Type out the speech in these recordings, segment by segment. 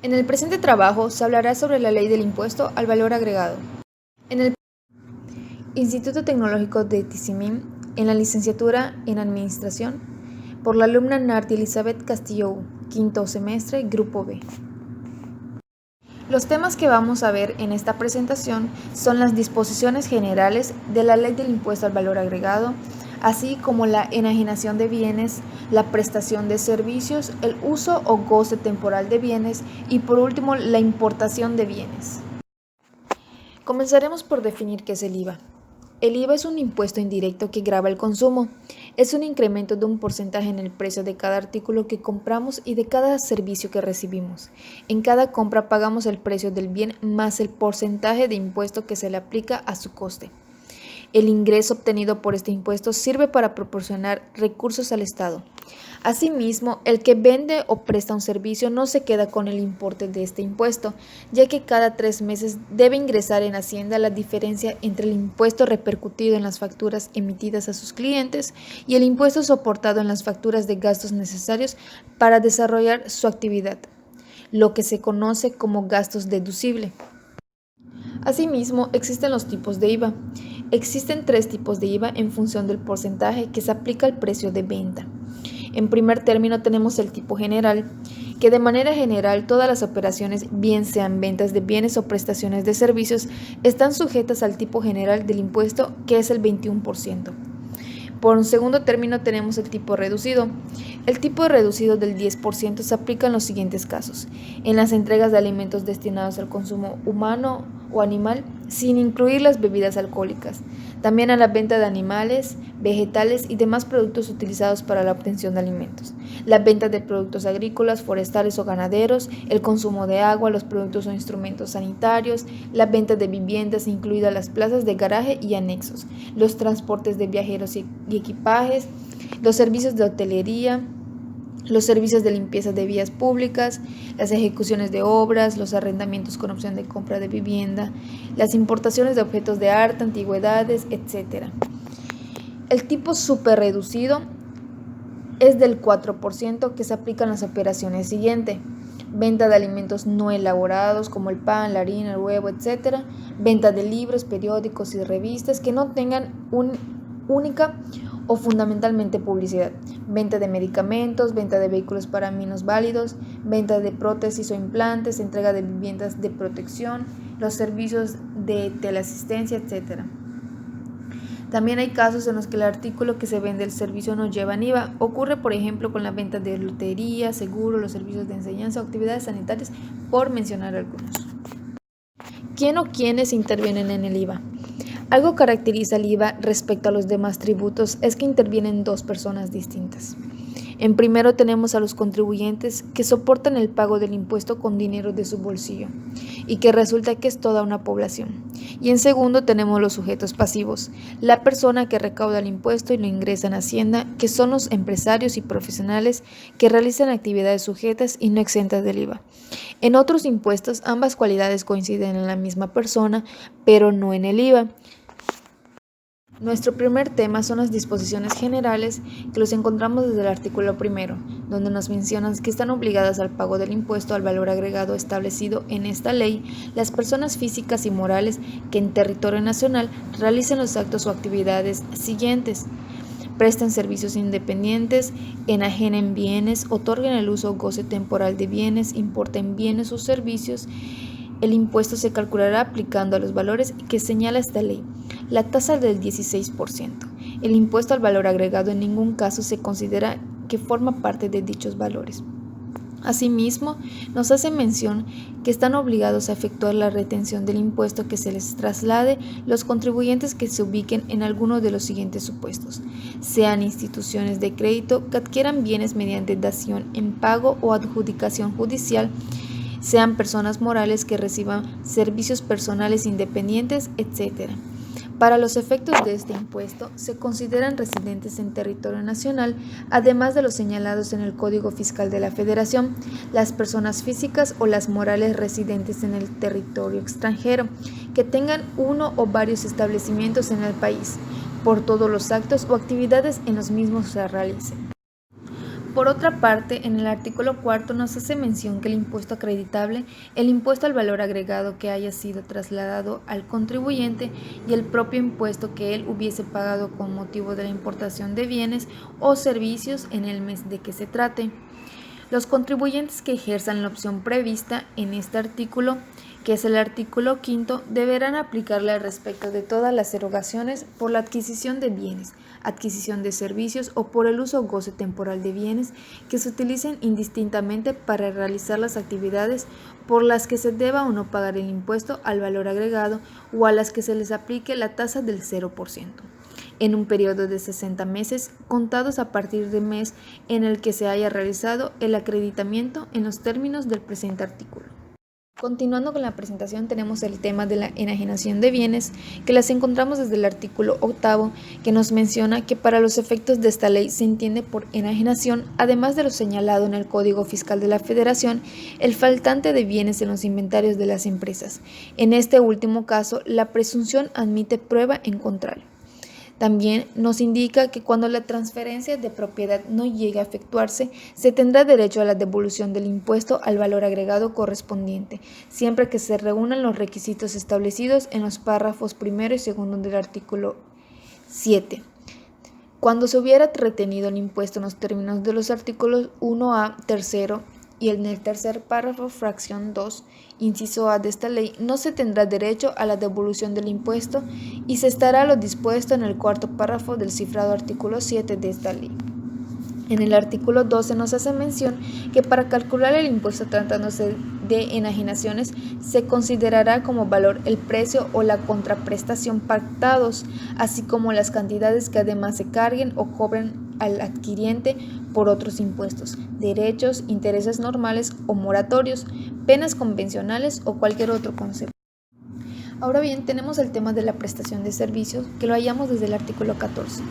En el presente trabajo se hablará sobre la ley del impuesto al valor agregado. En el Instituto Tecnológico de Tizimín, en la licenciatura en Administración, por la alumna Nardi Elizabeth Castillo, quinto semestre, Grupo B. Los temas que vamos a ver en esta presentación son las disposiciones generales de la ley del impuesto al valor agregado, así como la enajenación de bienes, la prestación de servicios, el uso o goce temporal de bienes y por último la importación de bienes. Comenzaremos por definir qué es el IVA. El IVA es un impuesto indirecto que grava el consumo. Es un incremento de un porcentaje en el precio de cada artículo que compramos y de cada servicio que recibimos. En cada compra pagamos el precio del bien más el porcentaje de impuesto que se le aplica a su coste. El ingreso obtenido por este impuesto sirve para proporcionar recursos al Estado. Asimismo, el que vende o presta un servicio no se queda con el importe de este impuesto, ya que cada 3 meses debe ingresar en Hacienda la diferencia entre el impuesto repercutido en las facturas emitidas a sus clientes y el impuesto soportado en las facturas de gastos necesarios para desarrollar su actividad, lo que se conoce como gastos deducibles. Asimismo, existen los tipos de IVA. Existen 3 tipos de IVA en función del porcentaje que se aplica al precio de venta. En primer término tenemos el tipo general, que de manera general todas las operaciones, bien sean ventas de bienes o prestaciones de servicios, están sujetas al tipo general del impuesto, que es el 21%. Por un segundo término tenemos el tipo reducido. El tipo reducido del 10% se aplica en los siguientes casos: en las entregas de alimentos destinados al consumo humano o animal, sin incluir las bebidas alcohólicas, también a la venta de animales, vegetales y demás productos utilizados para la obtención de alimentos, la venta de productos agrícolas, forestales o ganaderos, el consumo de agua, los productos o instrumentos sanitarios, la venta de viviendas, incluidas las plazas de garaje y anexos, los transportes de viajeros y equipajes, los servicios de hotelería, los servicios de limpieza de vías públicas, las ejecuciones de obras, los arrendamientos con opción de compra de vivienda, las importaciones de objetos de arte, antigüedades, etc. El tipo superreducido es del 4%, que se aplica en las operaciones siguientes: venta de alimentos no elaborados como el pan, la harina, el huevo, etc. Venta de libros, periódicos y revistas que no tengan única o fundamentalmente publicidad, venta de medicamentos, venta de vehículos para minusválidos, venta de prótesis o implantes, entrega de viviendas de protección, los servicios de teleasistencia, etc. También hay casos en los que el artículo que se vende el servicio no lleva IVA. Ocurre, por ejemplo, con la venta de lotería, seguro, los servicios de enseñanza o actividades sanitarias, por mencionar algunos. ¿Quién o quiénes intervienen en el IVA? Algo caracteriza al IVA respecto a los demás tributos es que intervienen 2 personas distintas. En primero tenemos a los contribuyentes, que soportan el pago del impuesto con dinero de su bolsillo y que resulta que es toda una población. Y en segundo tenemos los sujetos pasivos, la persona que recauda el impuesto y lo ingresa en Hacienda, que son los empresarios y profesionales que realizan actividades sujetas y no exentas del IVA. En otros impuestos ambas cualidades coinciden en la misma persona, pero no en el IVA. Nuestro primer tema son las disposiciones generales, que los encontramos desde el artículo 1, donde nos mencionan que están obligadas al pago del impuesto al valor agregado establecido en esta ley las personas físicas y morales que en territorio nacional realicen los actos o actividades siguientes: presten servicios independientes, enajenen bienes, otorguen el uso o goce temporal de bienes, importen bienes o servicios. El impuesto se calculará aplicando a los valores que señala esta ley. La tasa del 16%. El impuesto al valor agregado en ningún caso se considera que forma parte de dichos valores. Asimismo, nos hace mención que están obligados a efectuar la retención del impuesto que se les traslade los contribuyentes que se ubiquen en alguno de los siguientes supuestos: sean instituciones de crédito que adquieran bienes mediante dación en pago o adjudicación judicial, sean personas morales que reciban servicios personales independientes, etc. Para los efectos de este impuesto, se consideran residentes en territorio nacional, además de los señalados en el Código Fiscal de la Federación, las personas físicas o las morales residentes en el territorio extranjero, que tengan uno o varios establecimientos en el país, por todos los actos o actividades en los mismos se realicen. Por otra parte, en el artículo 4 nos hace mención que el impuesto acreditable, el impuesto al valor agregado que haya sido trasladado al contribuyente y el propio impuesto que él hubiese pagado con motivo de la importación de bienes o servicios en el mes de que se trate. Los contribuyentes que ejerzan la opción prevista en este artículo, que es el artículo 5, deberán aplicarle al respecto de todas las erogaciones por la adquisición de bienes, adquisición de servicios o por el uso o goce temporal de bienes que se utilicen indistintamente para realizar las actividades por las que se deba o no pagar el impuesto al valor agregado o a las que se les aplique la tasa del 0%. En un periodo de 60 meses, contados a partir del mes en el que se haya realizado el acreditamiento en los términos del presente artículo. Continuando con la presentación, tenemos el tema de la enajenación de bienes, que las encontramos desde el artículo 8, que nos menciona que para los efectos de esta ley se entiende por enajenación, además de lo señalado en el Código Fiscal de la Federación, el faltante de bienes en los inventarios de las empresas. En este último caso, la presunción admite prueba en contrario. También nos indica que cuando la transferencia de propiedad no llegue a efectuarse, se tendrá derecho a la devolución del impuesto al valor agregado correspondiente, siempre que se reúnan los requisitos establecidos en los párrafos primero y segundo del artículo 7. Cuando se hubiera retenido el impuesto en los términos de los artículos 1A, tercero, y en el tercer párrafo, fracción 2, inciso A de esta ley, no se tendrá derecho a la devolución del impuesto y se estará lo dispuesto en el cuarto párrafo del cifrado artículo 7 de esta ley. En el artículo 12 nos hace mención que para calcular el impuesto tratándose de enajenaciones se considerará como valor el precio o la contraprestación pactados, así como las cantidades que además se carguen o cobren al adquiriente por otros impuestos, derechos, intereses normales o moratorios, penas convencionales o cualquier otro concepto. Ahora bien, tenemos el tema de la prestación de servicios, que lo hallamos desde el artículo 14.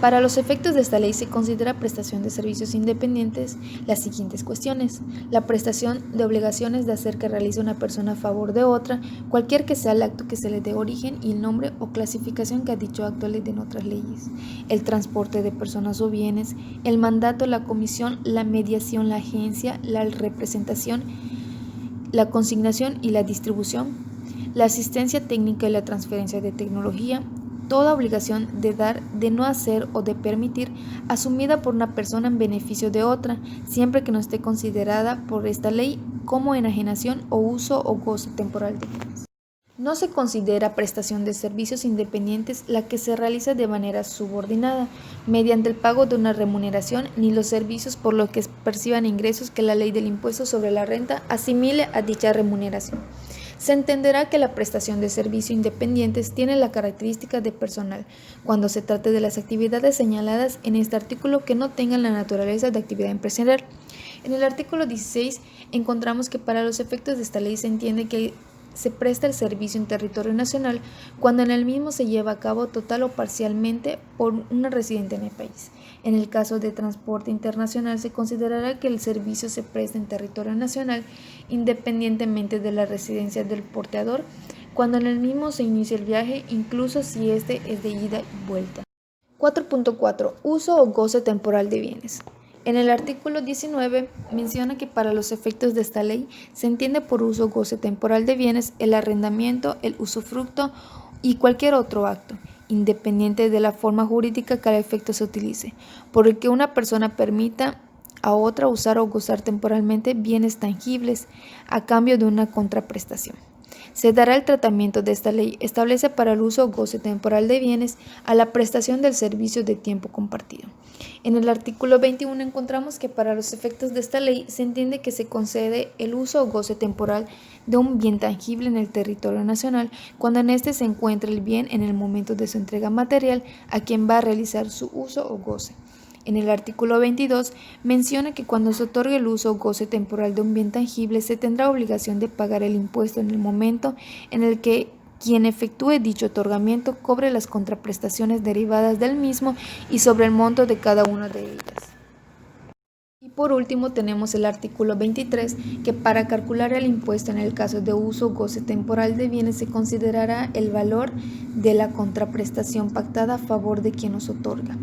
Para los efectos de esta ley se considera prestación de servicios independientes las siguientes cuestiones: la prestación de obligaciones de hacer que realice una persona a favor de otra, cualquier que sea el acto que se le dé origen y el nombre o clasificación que a dicho acto le den otras leyes, el transporte de personas o bienes, el mandato, la comisión, la mediación, la agencia, la representación, la consignación y la distribución, la asistencia técnica y la transferencia de tecnología, toda obligación de dar, de no hacer o de permitir, asumida por una persona en beneficio de otra, siempre que no esté considerada por esta ley como enajenación o uso o goce temporal de bienes. No se considera prestación de servicios independientes la que se realiza de manera subordinada, mediante el pago de una remuneración, ni los servicios por los que perciban ingresos que la ley del impuesto sobre la renta asimile a dicha remuneración. Se entenderá que la prestación de servicios independientes tiene la característica de personal cuando se trate de las actividades señaladas en este artículo que no tengan la naturaleza de actividad empresarial. En el artículo 16 encontramos que para los efectos de esta ley se entiende que se presta el servicio en territorio nacional cuando en el mismo se lleva a cabo total o parcialmente por una residente en el país. En el caso de transporte internacional se considerará que el servicio se presta en territorio nacional independientemente de la residencia del porteador cuando en el mismo se inicia el viaje, incluso si este es de ida y vuelta. 4.4. Uso o goce temporal de bienes. En el artículo 19 menciona que para los efectos de esta ley se entiende por uso o goce temporal de bienes el arrendamiento, el usufructo y cualquier otro acto, independiente de la forma jurídica que al efecto se utilice, por el que una persona permita a otra usar o gozar temporalmente bienes tangibles a cambio de una contraprestación. Se dará el tratamiento de esta ley, establece para el uso o goce temporal de bienes a la prestación del servicio de tiempo compartido. En el artículo 21 encontramos que para los efectos de esta ley se entiende que se concede el uso o goce temporal de un bien tangible en el territorio nacional cuando en este se encuentra el bien en el momento de su entrega material a quien va a realizar su uso o goce. En el artículo 22 menciona que cuando se otorgue el uso o goce temporal de un bien tangible se tendrá obligación de pagar el impuesto en el momento en el que quien efectúe dicho otorgamiento cobre las contraprestaciones derivadas del mismo y sobre el monto de cada una de ellas. Y Por último, tenemos el artículo 23, que para calcular el impuesto en el caso de uso o goce temporal de bienes se considerará el valor de la contraprestación pactada a favor de quien los otorga,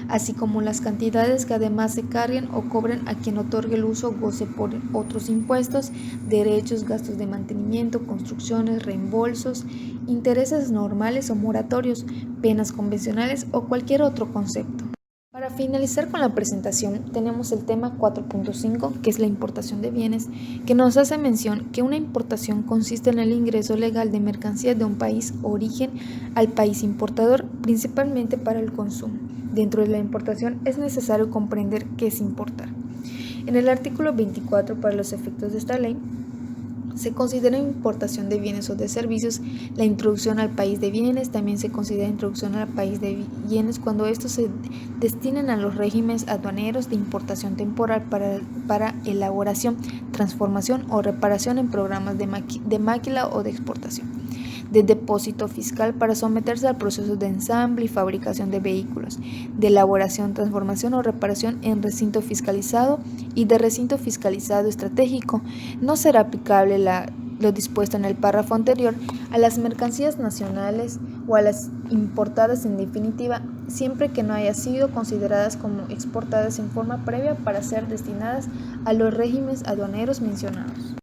así como las cantidades que además se carguen o cobren a quien otorgue el uso o goce por otros impuestos, derechos, gastos de mantenimiento, construcciones, reembolsos, intereses normales o moratorios, penas convencionales o cualquier otro concepto. Para finalizar con la presentación, tenemos el tema 4.5, que es la importación de bienes, que nos hace mención que una importación consiste en el ingreso legal de mercancías de un país origen al país importador, principalmente para el consumo. Dentro de la importación es necesario comprender qué es importar. En el artículo 24, para los efectos de esta ley, se considera importación de bienes o de servicios la introducción al país de bienes. También se considera introducción al país de bienes cuando estos se destinen a los regímenes aduaneros de importación temporal para elaboración, transformación o reparación en programas de máquila o de exportación, de depósito fiscal para someterse al proceso de ensamble y fabricación de vehículos, de elaboración, transformación o reparación en recinto fiscalizado y de recinto fiscalizado estratégico. No será aplicable lo dispuesto en el párrafo anterior a las mercancías nacionales o a las importadas en definitiva, siempre que no hayan sido consideradas como exportadas en forma previa para ser destinadas a los regímenes aduaneros mencionados.